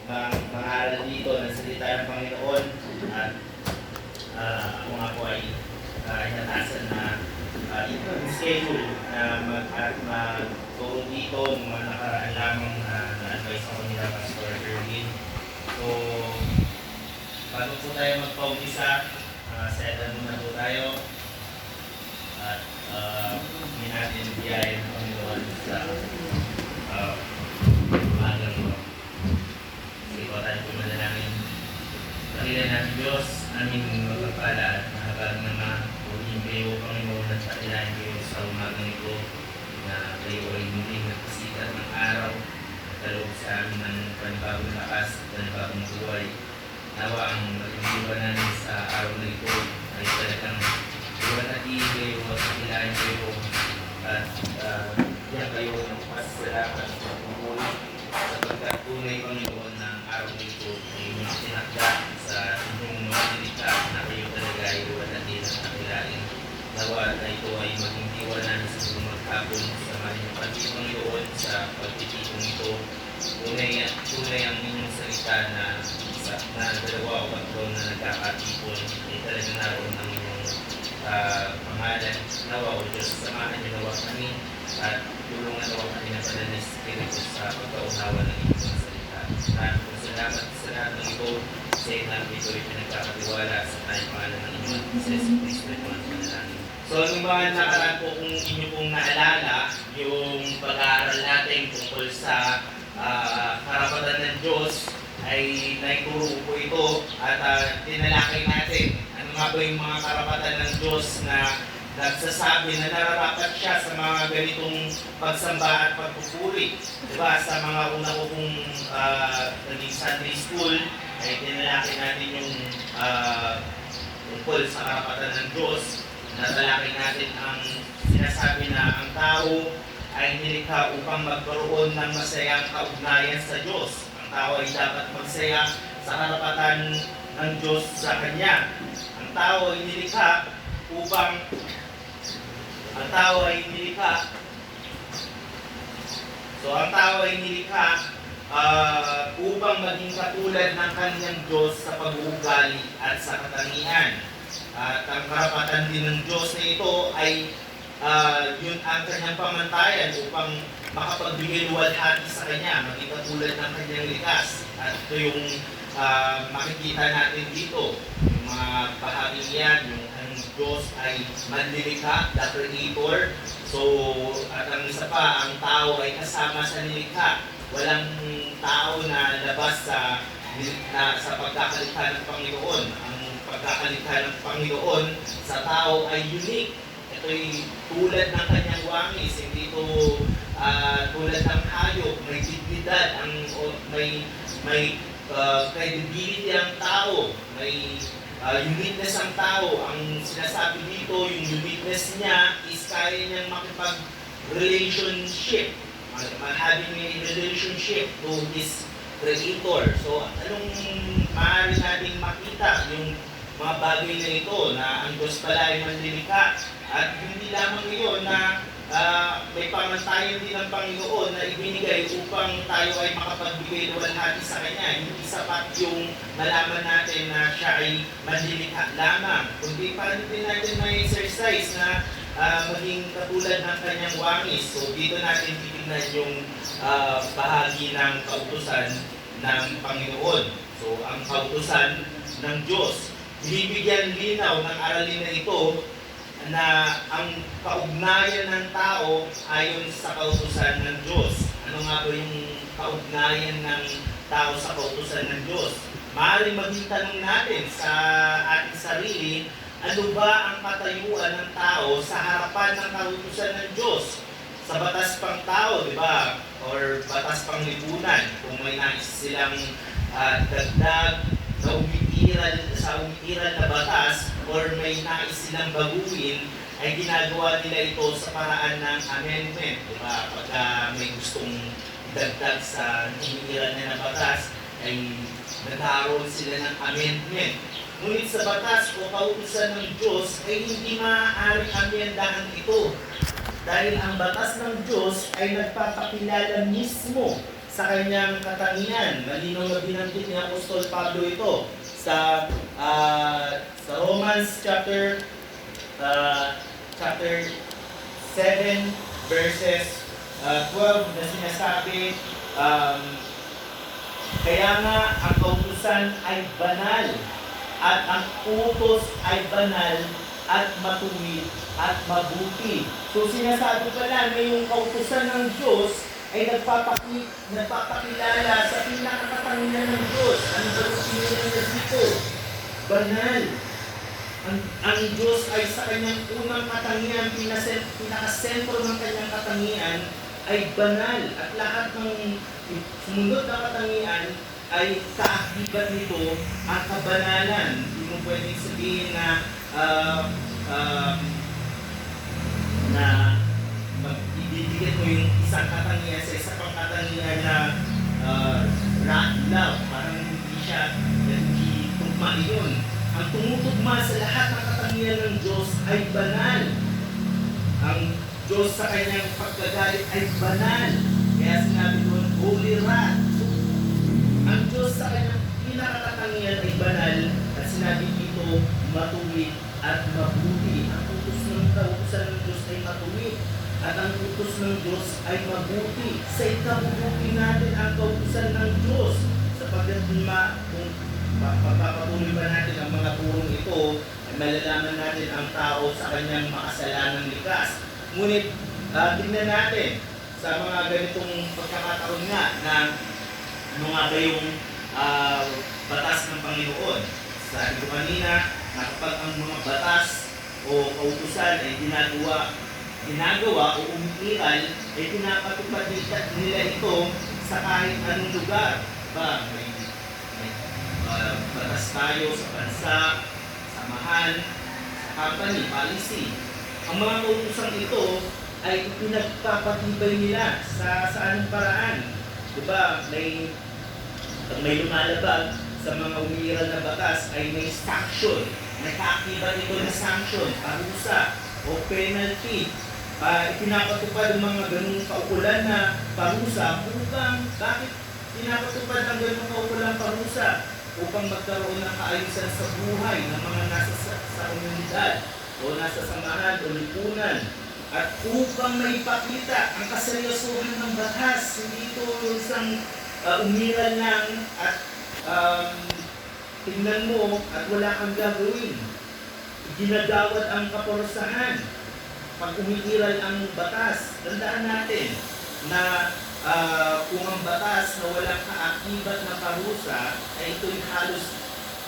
mangaral dito ng salita ng Panginoon. At ako nga po ay inatasan na schedule na magturo dito ng mga nakaraan lamang na-advise ako nila Pastor Erwin. So, bago po tayo magpa-umpisa, settle muna po tayo at hindi natin biyahin ng Panginoon sa umagang ito. Sige po tayo po manalangin. Pakilala natin Diyos, aming magpapala at mahabag naman purihin kayo, Panginoon, at pakilain kayo sa umagang ito na kayo ay muling nagpasikat ng araw at talog sa amin ng panibagong lakas at panibagong buhay. Nawa ang magiging namin sa araw na ito ay talagang iwanatiin kayo at pakilain kayo at yan kayo ng pasalamat at pagpupuli sapagkat tunay Panginoon ng araw na ito ay inyong tinakda sa inyong mga nilita na kayo talaga ay iwanatiin at pakilain. Nawa na ito ay maging tiwanan sa mga maghapon sa maraming Panginoon sa pagtitipong ito. Tunay ang inyong salita na dalawa o tatlo na nagkakatipon ay talaga naroon ng inyong pangalan. Nawa o Diyos, samahan niyo nawa kami at tulungan nawa kami na padalas Espiritu sa pagkaunawa ng inyong salita. Maraming salamat sa lahat ng ito sa ilang ito ay pinagkakatiwala sa tayong pangalan ng inyong sa Yesu Cristo at mga panalangin. So, yung mga nakaraan po kung inyo pong naalala, yung pag-aaral natin tungkol sa karapatan ng Diyos ay naituro po ito at tinalakay natin ano nga ba yung mga karapatan ng Diyos na nagsasabi na nararapat siya sa mga ganitong pagsamba at pagpupuri. Diba? Sa mga una ko pong naging Sunday school ay tinalakay natin yung tungkol sa karapatan ng Diyos. Natalakay natin ang sinasabi na ang tao ay nilikha upang magkaroon ng masayang kaugnayan sa Diyos. Ang tao ay dapat magsaya sa karapatan ng Diyos sa Kanya. Ang tao ay nilikha upang ang tao ay nilikha upang maging katulad ng Kanyang Diyos sa pag-uugali at sa katangian. At ang karapatan din ng Diyos na ito ay yun ang Kanyang pamantayan upang makapagbigay luwalhati sa Kanya, maging katulad ng Kanyang likas. At ito yung makikita natin dito, yung mga bahaging yan, yung ang Diyos ay manlilikha, the Creator. So, at ang isa pa, ang tao ay kasama sa nilikha. Walang tao na labas sa pagkakalikha ng Panginoon. Ang pagkakalikha ng Panginoon sa tao ay unique. Ito'y tulad ng Kanyang wangis, hindi ito tulad ng hayop, may dignidad, may credibility ang tao, may uniqueness ang tao. Ang sinasabi dito, yung uniqueness niya is kaya niyang makipag-relationship, having a relationship to his Creator. So, anong maaari natin makita yung mga bagay na ito na ang Diyos pala ay manlilikha at hindi lamang iyon na may pamantayan din ng Panginoon na ibinigay upang tayo ay makapagbigay luwalhati sa Kanya. Hindi sapat yung malaman natin na siya ay manlilikha lamang, kundi paano din natin may exercise na maging katulad ng Kanyang wangis. So dito natin titignan yung bahagi ng kautusan ng Panginoon. So ang kautusan ng Diyos. Binibigyan linaw ng aralin na ito na ang kaugnayan ng tao ayon sa kautusan ng Diyos. Ano nga ba yung kaugnayan ng tao sa kautusan ng Diyos? Maaaring maging tanong natin sa ating sarili, ano ba ang katayuan ng tao sa harapan ng kautusan ng Diyos? Sa batas pang tao, di ba? Or batas pang lipunan, kung may nais silang dagdag na umiiral na batas or may nais silang baguhin, ay ginagawa nila ito sa paraan ng amendment. Diba? Pagka may gustong dagdag sa umiiral na batas, ay nagkaroon sila ng amendment. Ngunit sa batas o kautusan ng Diyos ay hindi maaaring amendahan ito. Dahil ang batas ng Diyos ay nagpapakilala mismo sa kanyang katangian. Malinaw na binanggit ni Apostol Pablo ito sa Romans chapter 7 verses 12 na sinasabi, kaya nga ang kautusan ay banal at ang utos ay banal at matuwid at mabuti. So sinasabi pala na yung kautusan ng Diyos ay nagpapakilala sa pinakakatangian ng Diyos. Ano ba yung pinilala dito? Banal. Ang Diyos ay sa kanyang unang katangian, pinakasentro ng kanyang katangian ay banal. At lahat ng sumunod na katangian ay kaakibat nito ang kabanalan. Hindi mo pwedeng sabihin na ibibigay mo yung isang katangian sa isa pang katangian na love. Parang hindi tugma yun. Ang tumutugma sa lahat ng katangian ng Diyos ay banal. Ang Diyos sa kanyang pagkagalit ay banal. Kaya sinabi doon, holy wrath. Ang Diyos sa kanyang pinakakatangian ay banal at sinabi dito, matuwid at mabuti. Ang utos ng kautusan ng Diyos ay matuwid at ang utos ng Diyos ay mabuti. Sa ikabubuti natin ang kautusan ng Diyos sapagkat kung pagpapatuloy ba natin ang mga turong ito, ay malalaman natin ang tao sa kanyang makasalanang likas. Ngunit tingnan natin sa mga ganitong pagkakataon nga na ano nga ba yung batas ng Panginoon. Sabi ko kanina na kapag ang mga batas o kautusan ay ginagawa o umiiral, ay pinapatupad nila ito sa kahit anong lugar. May batas tayo sa bansa, samahan, sa company, policy. Ang mga kautusan ito ay pinagpapatibay nila sa anong paraan. Diba, may lumalabag sa mga umiiral na batas ay may sanction. May kaakibat ito na sanction, parusa o penalty. Pinapatupad ang mga ganung kaukulan na parusa bakit pinapatupad ang ganung kaukulan parusa? Upang magkaroon ng kaayusan sa buhay ng mga nasa sa komunidad o nasa samahan o lipunan. At upang maipakita ang kaseryosohan ng batas, hindi ito isang umiral lang at tingnan mo at wala kang gagawin. Ginagawad ang kaparusahan. Pag umiiral ang batas, tandaan natin na kung ang batas na walang kaakibat na parusa ay ito'y halos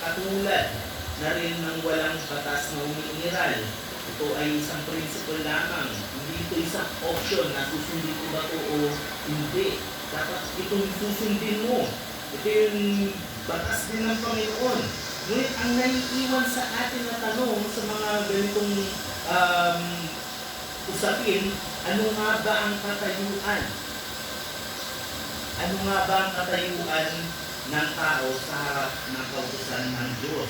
katulad na rin ng walang batas na umiiral. Ito ay isang principle lamang. Hindi ito isang option na susundin ko ba ito o hindi. Dapat itong susundin mo. Ito yung batas din ng Panginoon. Ngunit ang naiiwan sa atin na tanong sa mga ganitong usapin, ano nga ba ang katayuan? Ano nga ba ang katayuan ng tao sa harap ng kautusan ng Diyos?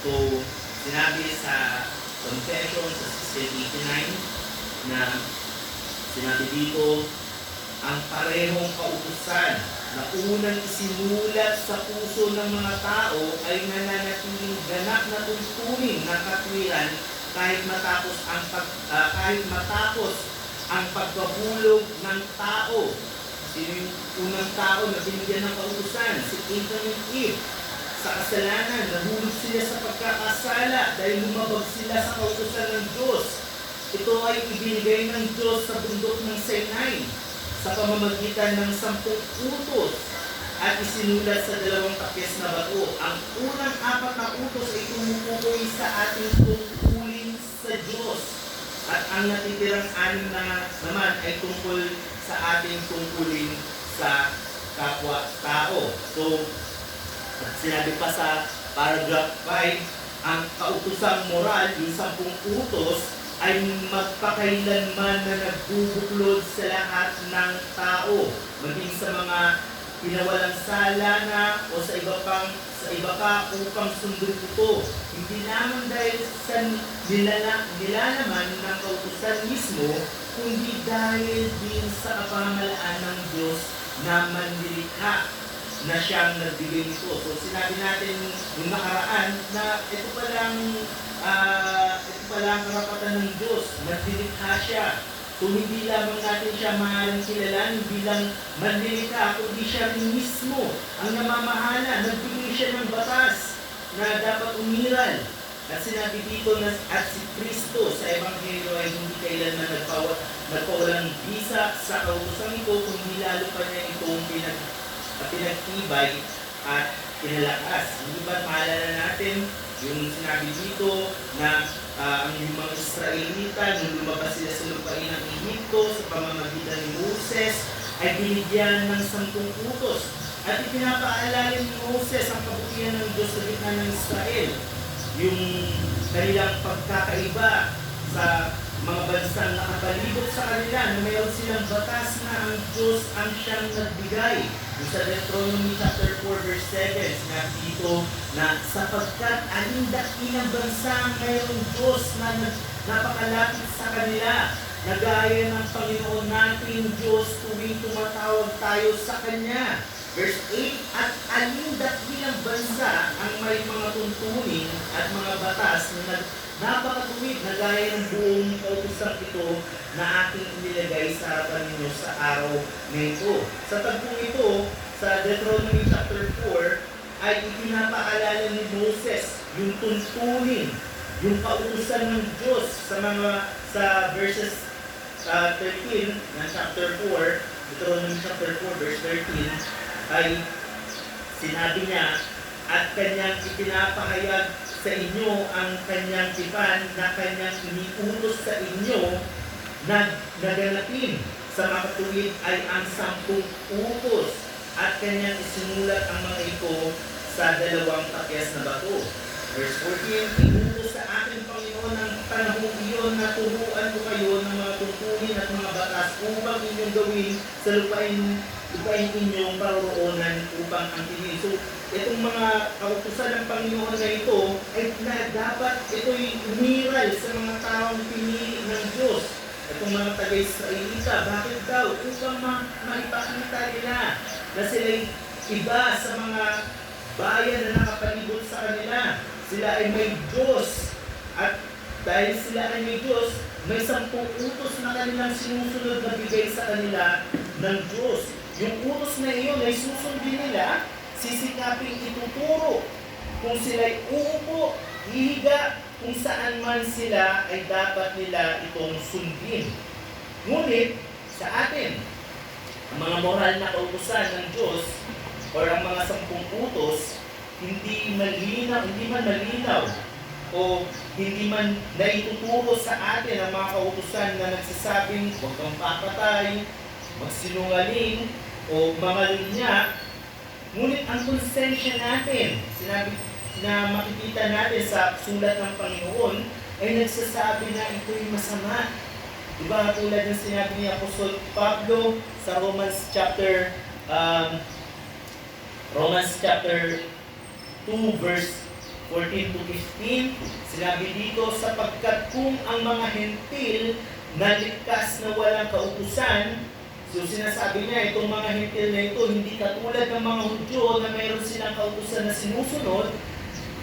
So, sinabi sa Confession sa 1689 na sinabi dito, ang parehong kautusan na unang isinulat sa puso ng mga tao ay nananatiling ganap na tuntunin ng katwiran kahit matapos ang pagkahulog ng tao. Sino yung unang tao na binigyan ng kautusan? Si Adam and Eve. Sa kasalanan, nahulog sila sa pagkakasala dahil lumabag sila sa kautusan ng Diyos. Ito ay ibinigay ng Diyos sa bundok ng Sinai sa pamamagitan ng 10 utos at isinulat sa 2 takes na bato. Ang unang 4 na utos ay tumutukoy sa ating tungkulin sa Diyos. At ang natitirang 6 na naman ay tungkol sa ating tungkulin sa kapwa-tao. So, sinabi pa sa paragraph 5, ang kautosang moral, yung 10 utos, ay magpakailanman na nagbubuklod sa lahat ng tao, maging sa mga pinawalang sala na o sa iba pa upang sundin ito. Hindi lamang dahil sa nilalaman ng kautusan mismo, kundi dahil din sa kapamalaan ng Diyos na manlilikha na siyang nagbigay nito. So sinabi natin yung nakaraan na ito palang karapatan ng Diyos, manlilikha siya. So hindi lamang natin siya maaaring kilalanin bilang manlilikha, kundi siya rin mismo ang namamahala. Nagbigay siya ng batas na dapat umiral. At sinabi dito na at si Kristo sa Ebanghelyo ay hindi kailanman nagpawalang bisa sa kautusan ito, kundi lalo pa niya itong pinagtibay at pinalakas. Hindi ba maalala natin yung sinabi dito na ang mga Israelita nung lumabas sila sa lupain ng Ehipto sa pamamagitan ni Moses ay binigyan ng 10 utos. At ipinapaalala ni Moses ang kabutihan ng Diyos sa gitna ng Israel. Yung kanilang pagkakaiba sa mga bansang nakapalibot sa kanila na mayroon silang batas na ang Diyos ang siyang nagbigay. Yung sa Deuteronomy chapter 4 verse 7, sinabi dito na sapagkat alin dakilang bansa mayroong Diyos na napakalapit sa kanila, na gaya ng Panginoon nating Diyos tuwing tumatawag tayo sa Kanya. Verse 8, at alin dakilang bansa ang may mga tuntunin at mga batas na napakatuwid na gaya ng buong kautusang ito na aking inilagay sa harapan ninyo sa araw na ito. Sa tagpong ito, sa Deuteronomy chapter 4, ay ipinapaalala ni Moses yung tuntunin, yung kautusan ng Diyos sa verses 13 ng chapter 4, Deuteronomy chapter 4 verse 13, ay sinabi niya, at kanyang ipinapahayag sa inyo ang kanyang tipan na kanyang iniutos sa inyo na naganapin sa makatuwid ay ang 10 utos, at kanyang isinulat ang mga ito sa 2 takyas na bato. Verse 14, inutos sa aking Panginoon ng panahon iyon na turuan ko kayo ng mga tuntunin at mga batas upang inyong gawin sa lupain inyong paroroonan upang angkinin. So, itong mga kautusan ng Panginoon na ito ay na dapat ito'y umiral sa mga taong pinili ng Diyos. Itong mga taga-Israelita, bakit daw? Upang maipakita nila na sila'y iba sa mga bayan na nakapalibot sa kanila. Sila ay may Diyos. At dahil sila ay may Diyos, may 10 utos na kanilang sinusunod na bigay sa kanila ng Diyos. Yung utos na iyon ay susundin nila, sisikaping ituturo kung sila'y uupo, hihiga, kung saan man sila ay dapat nila itong sundin. Ngunit sa atin, ang mga moral na kautusan ng Diyos o ang mga 10 utos, hindi man malinaw o hindi man naituturo sa atin ang mga kautusan na nagsasabing huwag kang papatay, magsinungaling, o mga linya. Ngunit ang konsensya natin, sinabi na makikita natin sa sulat ng Panginoon, ay nagsasabi na ito'y masama. Diba tulad ng sinabi ni Apostol Pablo sa Romans chapter 2 verse 14 to 15, sinabi dito, sapagkat kung ang mga hentil na ligtas na walang kautusan, so sinasabi niya, itong mga hentil na ito, hindi katulad ng mga Hudyo na mayroon silang kautusan na sinusunod,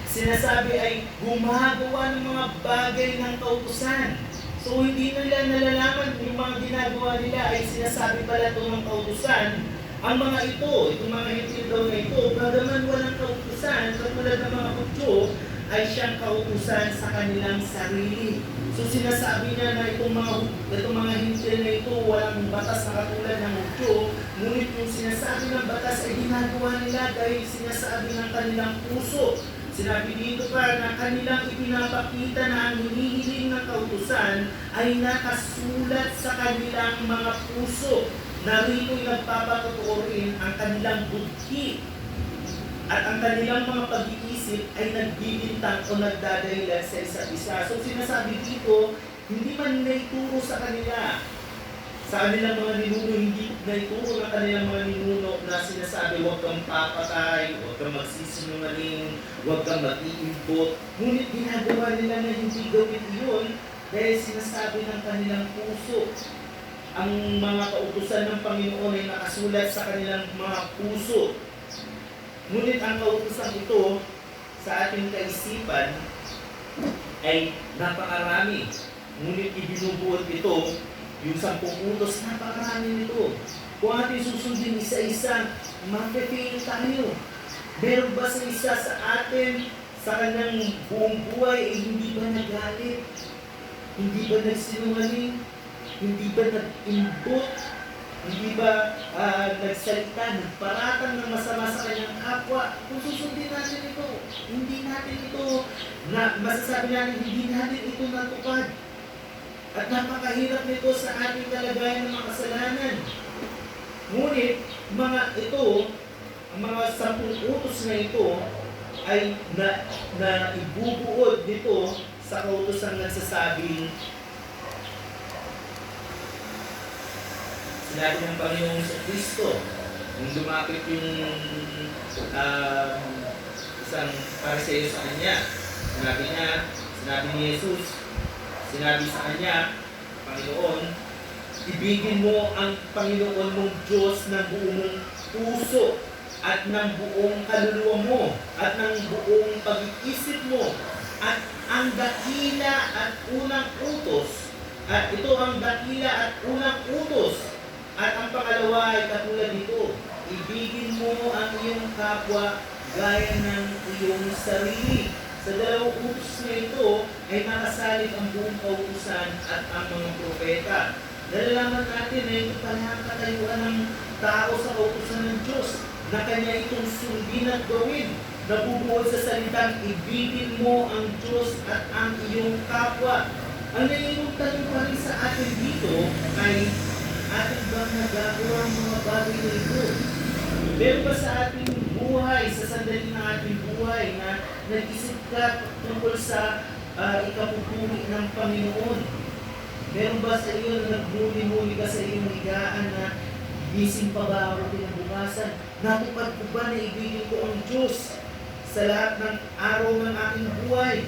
sinasabi ay gumagawa ng mga bagay ng kautusan. So hindi nila nalalaman yung mga ginagawa nila ay sinasabi pala ito ng kautusan. Ang mga ito, itong mga hentil daw na ito, bagaman walang kautusan, katulad ng mga Hudyo, ay siyang kautusan sa kanilang sarili. So sinasabi niya na itong mga hintil na ito, walang batas na katulad ng Hudyo, ngunit yung sinasabi ng batas ay ginagawa nila dahil sinasabi ng kanilang puso. Sinabi dito pa na kanilang ipinapakita na ang hinihiling ng kautusan ay nakasulat sa kanilang mga puso. Narito'y nagpapatotoo rin ang kanilang budhi at ang kanilang mga pag-iisip ay nagbibintang o nagdadahilan sa isa't isa. So sinasabi dito, hindi man naituro sa kanila, sa kanilang mga ninuno, hindi naituro ng kanilang mga ninuno na sinasabi, huwag kang papatay, huwag kang magsisinungaling, huwag kang mag-iimbot. Ngunit ginagawa nila na hindi gawin iyon dahil sinasabi ng kanilang puso. ang mga kautusan ng Panginoon ay nakasulat sa kanilang mga puso. Ngunit ang kautusan ito sa ating kaisipan ay napakarami. Ngunit ibinubuot ito, yung 10 utos, napakarami nito. Kung ating susundin isa-isa, mape-fail tayo. Meron ba sa isa sa atin sa kanyang buong buhay ay hindi ba nagalit? Hindi ba nagsinungaling? Hindi ba nag-imbot? Hindi ba nagsalita, nagparatang ng masama sa kanyang kapwa? Kung susundin natin ito, hindi natin ito, masasabi natin, hindi natin ito natupad. At napakahirap nito sa ating kalagayan ng mga kasalanan. Ngunit, ang mga 10 utos na ito ay na ibubuod dito sa kautusan nagsasabing sinabi ng Panginoong Kristo nung lumapit yung isang Pariseo sa kanya. Sinabi ni Jesus, sinabi sa kanya, Panginoon, ibigin mo ang Panginoon mong Diyos ng buong puso at ng buong kaluluwa mo at ng buong pag-iisip mo at ang dakila at unang utos at ito ang dakila at unang utos at ang pangalawa ay katulad nito, ibigin mo ang iyong kapwa gaya ng iyong sarili. Sa 2 utos na ito ay nakasalig ang buong kautusan at ang mga propeta. Nalalaman natin na ito pala ang katayuan ng tao sa kautusan ng Diyos na kanya itong sundin at gawin. Nabubuod sa salitang ibigin mo ang Diyos at ang iyong kapwa. Ang naiinong tanong pa rin sa atin dito ay atin bang nagagawa ang mga bagay na ito? Meron ba sa ating buhay, sa sandali ng ating buhay na nag-isip ka tungkol sa ikapupuri ng Panginoon? Meron ba sa iyo na nagmuli-muli ka sa iyong higaan na gising pa ba ako kinabukasan? Natupad ko ba na ibigin ko ang Diyos sa lahat ng araw ng aking buhay?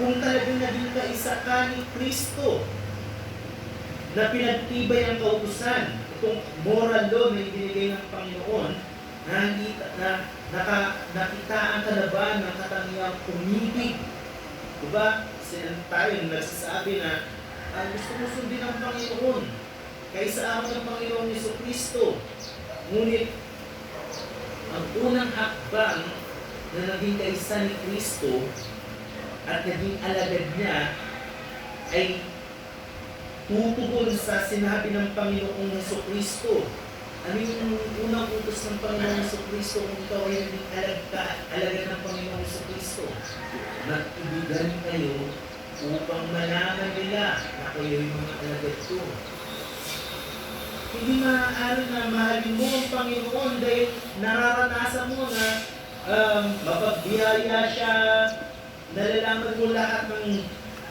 Kung talagang naging kaisa ka ni Kristo, na pinagtibay ang kautusan, itong moral law na ibinigay ng Panginoon, nakitaan ka na ba ng katangiang umibig? Diba? Tayo nagsasabi na gusto mo sundin ang Panginoon kaysa ako ng Panginoon Jesucristo. Ngunit ang unang hakbang na naging kaisa ni Kristo at naging alagad niya ay tutugon sa sinabi ng Panginoong Jesucristo. Ano yung unang utos ng Panginoong Jesucristo kung ikaw ay naging alagad ng Panginoong Jesucristo? Na ibigan kayo upang malaman nila na kayo yung mga alagad ko. Hindi maaari na mahalin mo ang Panginoon dahil nararanasan mo na mapagbiyaya siya, nalalaman mo lahat ng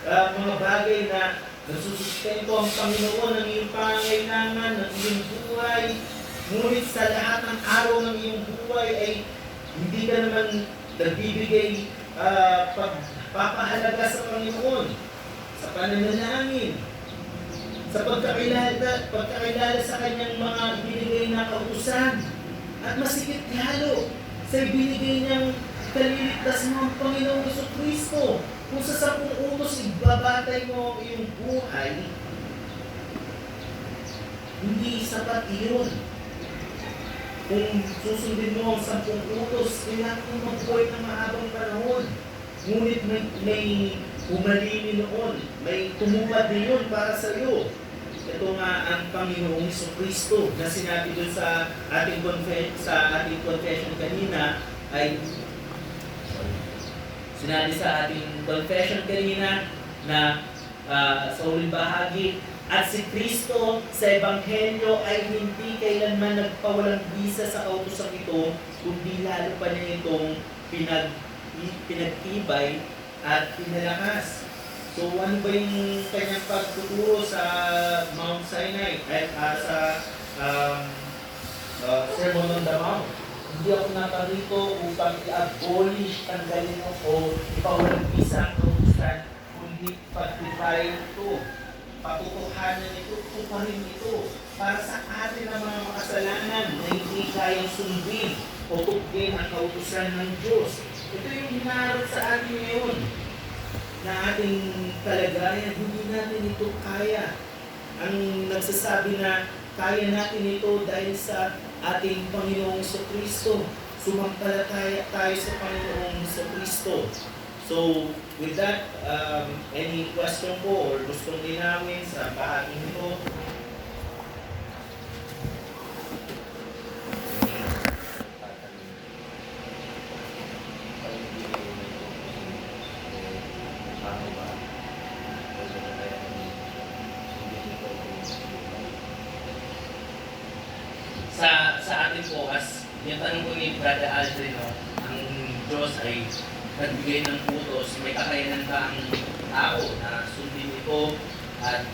mga bagay na nasusustento ang Panginoon ng iyong pangangailangan, ng iyong buhay. Ngunit sa lahat ng araw ng iyong buhay ay hindi ka naman nagbibigay pagpapahalaga sa Panginoon, sa pananalangin, sa pagkakilala sa kanyang mga ibinigay na kautusan, at masigit lalo sa ibinigay niyang kaliligtas mo ang Panginoong Jesucristo. Kung sa 10 utos ibabatay mo ang iyong buhay, hindi sapat iyon. Kung susundin mo ang 10 utos, kailangan mo magbuhay ng mahabang panahon. Ngunit may umalimi noon, may tumupad din yun para sa iyo. Ito nga ang Panginoong Jesucristo na sinabi doon sa ating confession kanina ay sinabi sa ating confession kanina na sa huling bahagi, at si Kristo sa Ebanghelyo ay hindi kailanman nagpawalang bisa sa kautusan ito, kundi lalo pa niya itong pinagtibay at pinalakas. So ano ba yung kanyang pagtuturo sa Mount Sinai at sa Sermon on the Mount? Hindi ako naparito upang i-abolish, tanggalin o ipawalang bisa ang kautusan, kundi pagtibay ito. patutuhanan ito, tuparin ito para sa atin ang mga makasalanan na hindi kayang sundin o tugin ang kautusan ng Diyos. Ito yung hinaharap sa atin ngayon na ating kalagayan, hindi natin ito kaya. Ang nagsasabi na kaya natin ito dahil sa ating Panginoong Kristo. Sumampalataya tayo sa Panginoong Kristo. So, with that, any question po or gustong linawin sa bahaging ito? Sa atin po, as yung tanong ko ni Brother Aldrin, no, ang Diyos ay nagbigay ng utos, may kakayanan ba ang tao na sundin ito at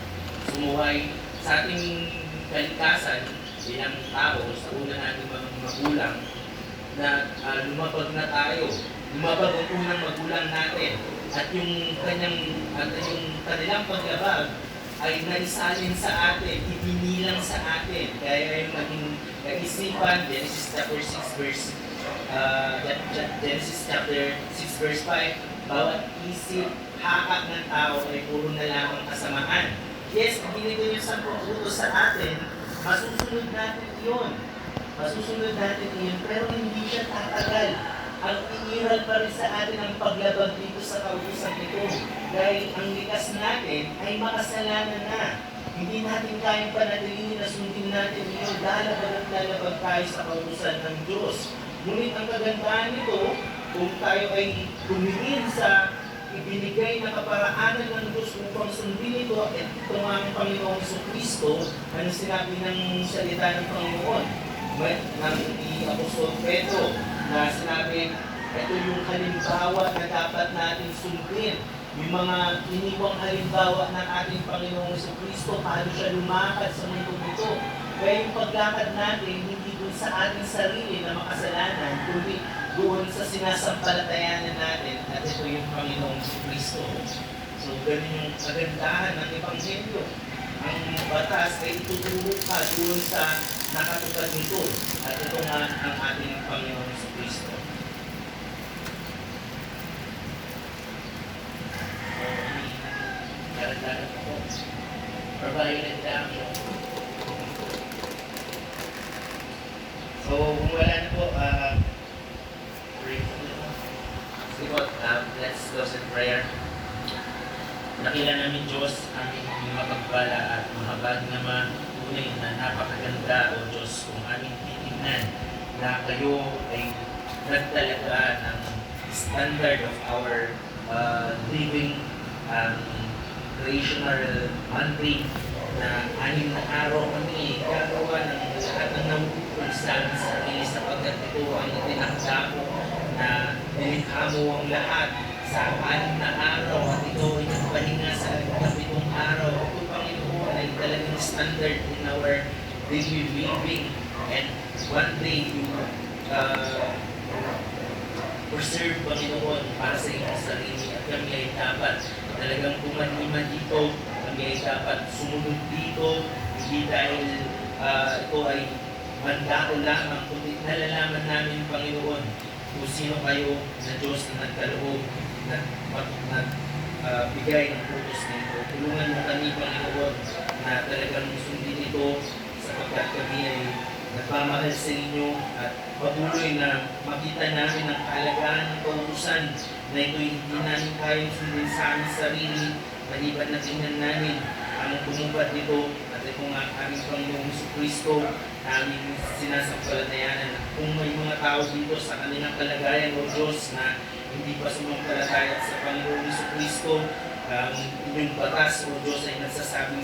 sumuhay sa ating kalikasan bilang tao, sa una nating mga magulang, na lumabag na tayo, lumabag ang unang magulang natin, at yung kanilang paglabag ay naisalin sa atin, ibinilang sa atin. Kaya yung naging kaisipan, Genesis chapter 6 verse 5, bawat isip, hakak ng tao ay puro na lamang kasamaan. Yes, binigay yung 10 utos sa atin, masusunod natin yun. Masusunod natin yun, pero hindi siya tatagal. Ang iiral pa rin sa atin ang paglabag dito sa kautusan ito. Dahil ang likas natin ay makasalanan na. Hindi natin kayang panatilihin na sundin natin yun. Lalabag at lalabag tayo sa kautusan ng Diyos. Ngunit ang kagandahan nito, kung tayo ay tumingin sa ibinigay na kaparaanan ng Diyos upang sundin ito, at ito ang Panginoong Kristo, ano sinabi ng salita ng Panginoon, ng Apostol Pedro, na sinabi, ito yung halimbawa na dapat natin sundin. Yung mga iniwang halimbawa ng ating Panginoong Kristo, paano siya lumakad sa mundo nito. Kaya yung paglakad natin, hindi dun sa ating sarili na makasalanan, kundi doon sa sinasampalatayanan natin, at ito yung Panginoong Kristo. So, ganun yung kagandahan ng Ebanghelyo. Ang batas ay ituturo ka doon sa nakatupad nito. At ito nga ang ating Panginoong Kristo. So, karagdagan po. Provided lang. So, kung wala na po, let's close in prayer. Nakila namin Diyos aming mapagpala at mahabag na matunay na napakaganda o Diyos kung aming titignan na kayo ay nagtalaga ng standard of our living creational mandate na 6 na araw kami gagawa ng lahat ng nabubuhay sa aming sarili sapagkat ito ang itinakda ko na nilikha mo ang lahat sa 6 na araw at ito ay nagpahinga sa 7 araw. Ito, Panginoon, ay talagang standard in our daily living, and one day you preserve, Panginoon, para sa iyong sarili, at kami ay dapat talagang pumanima dito, kami ay dapat sumunod dito, hindi dahil ito ay mandato lamang, kundi nalalaman namin, Panginoon, kung sino kayo na Diyos na nagkaloob na bigay ng utos nito. Tulungan mo kami, Panginoon, na talagang sundin ito sapagkat kami ay nagmamahal sa inyo at patuloy na makita namin ang kahalagahan ng kautusan na ito hindi namin kayang sundin sa aming sarili, maliban na tingnan namin ang tumupad nito at ito nga aming Panginoong Kristo na aming sinasampalatayanan. Kung may mga tao dito sa kanilang kalagayan, O Diyos, na hindi pa sumampalataya sa Panginoong Kristo, inyong batas, O Diyos, ay nagsasabi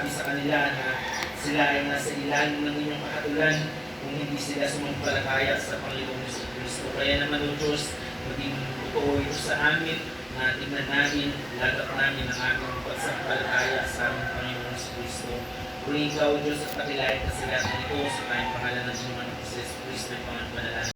sa kanila na sila ay nasa ilalim ng inyong kahatulan kung hindi sila sumampalataya sa Panginoong Kristo. Kaya naman, O Diyos, maging totoo ito sa amin na tingnan namin, lagap namin ang aming pagsampalataya sa aming Panginoong Kristo. Purihin ka, O Diyos, at pakilain ka sila ito sa tayong pangalan ng Panginoong Kristo, Pangalan.